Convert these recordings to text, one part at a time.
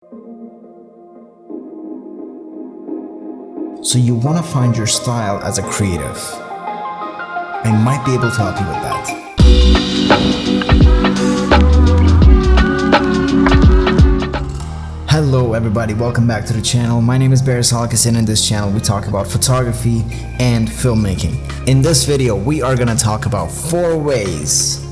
So you want to find your style as a creative. I might be able to help you with that. Hello everybody, welcome back to the channel. My name is Barisalakis, and in this channel we talk about photography and filmmaking. In this video we are going to talk about 4 ways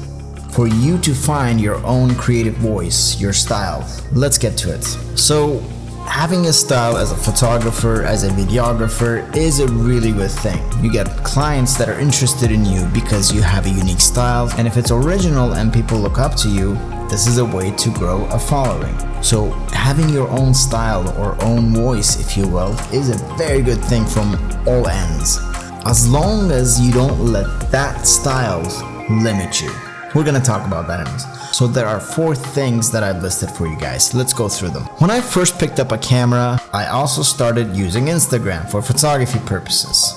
for you to find your own creative voice, your style. Let's get to it. So having a style as a photographer, as a videographer is a really good thing. You get clients that are interested in you because you have a unique style, and if it's original and people look up to you, this is a way to grow a following. So having your own style or own voice, if you will, is a very good thing from all ends, as long as you don't let that style limit you. We're gonna talk about that anyways. So there are 4 things that I've listed for you guys. Let's go through them. When I first picked up a camera, I also started using Instagram for photography purposes.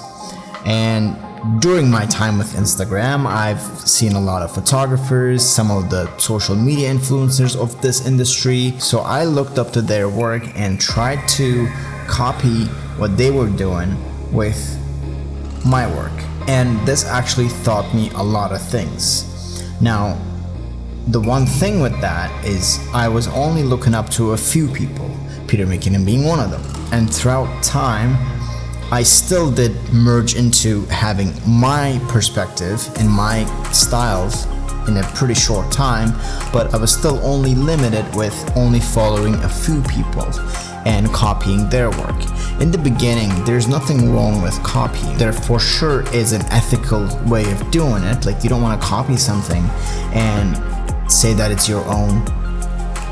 And during my time with Instagram, I've seen a lot of photographers, some of the social media influencers of this industry. So I looked up to their work and tried to copy what they were doing with my work. And this actually taught me a lot of things. Now, the one thing with that is I was only looking up to a few people, Peter McKinnon being one of them. And throughout time, I still did merge into having my perspective and my styles in a pretty short time, but I was still only limited with only following a few people and copying their work. In the beginning, there's nothing wrong with copying. There for sure is an ethical way of doing it. Like, you don't want to copy something and say that it's your own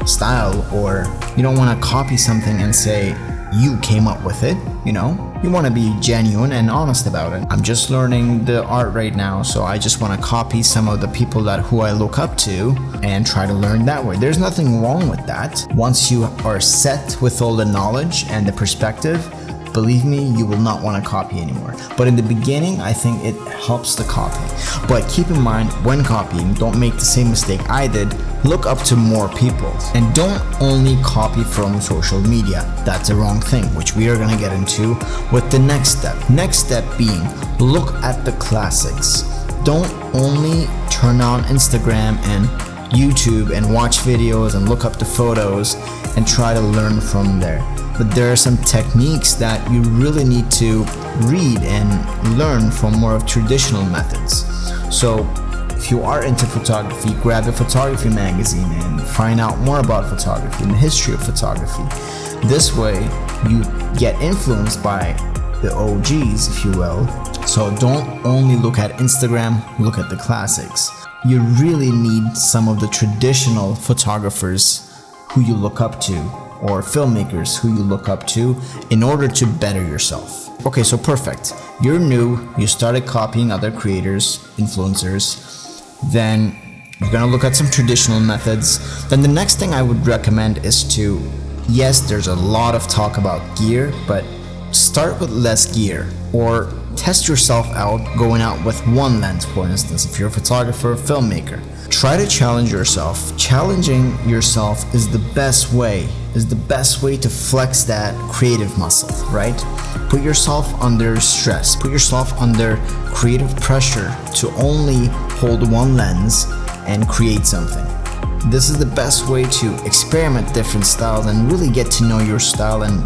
style, or you don't want to copy something and say you came up with it, you know? You want to be genuine and honest about it. I'm just learning the art right now, so I just want to copy some of the people who I look up to and try to learn that way. There's nothing wrong with that. Once you are set with all the knowledge and the perspective, believe me, you will not want to copy anymore. But in the beginning, I think it helps to copy. But keep in mind, when copying, don't make the same mistake I did. Look up to more people, and don't only copy from social media. That's a wrong thing, which we are going to get into with the next step. Next step being, look at the classics. Don't only turn on Instagram and YouTube and watch videos and look up the photos and try to learn from there. But there are some techniques that you really need to read and learn from more of traditional methods. So if you are into photography, grab a photography magazine and find out more about photography and the history of photography. This way you get influenced by the OGs, if you will. So don't only look at Instagram, look at the classics. You really need some of the traditional photographers who you look up to, or filmmakers who you look up to, in order to better yourself. Okay, so perfect. You're new, you started copying other creators, influencers, then you're gonna look at some traditional methods. Then the next thing I would recommend is to, yes, there's a lot of talk about gear, but start with less gear, or test yourself out going out with one lens, for instance, if you're a photographer or filmmaker. Try to challenge yourself. Challenging yourself is the best way to flex that creative muscle, right? Put yourself under stress, put yourself under creative pressure to only hold one lens and create something. This is the best way to experiment different styles and really get to know your style and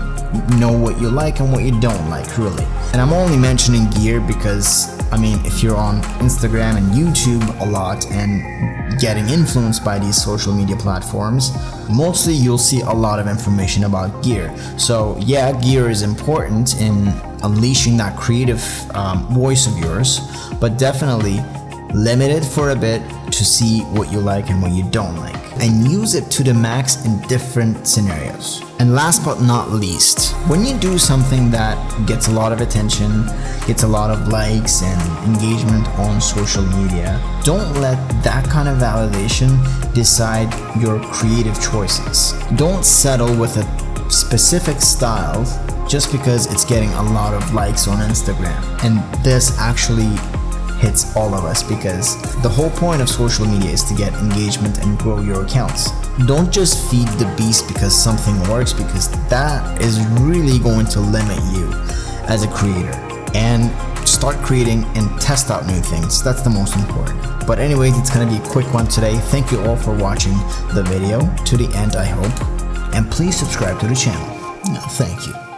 know what you like and what you don't like, really. And I'm only mentioning gear because, I mean, if you're on Instagram and YouTube a lot and getting influenced by these social media platforms, mostly you'll see a lot of information about gear. So yeah, gear is important in unleashing that creative voice of yours, but definitely limit it for a bit to see what you like and what you don't like, and use it to the max in different scenarios. And last but not least, when you do something that gets a lot of attention, gets a lot of likes and engagement on social media, don't let that kind of validation decide your creative choices. Don't settle with a specific style just because it's getting a lot of likes on Instagram. And this actually hits all of us, because the whole point of social media is to get engagement and grow your accounts. Don't just feed the beast because something works, because that is really going to limit you as a creator. And start creating and test out new things. That's the most important. But anyways, it's gonna be a quick one today. Thank you all for watching the video to the end, I hope. And please subscribe to the channel. No, thank you.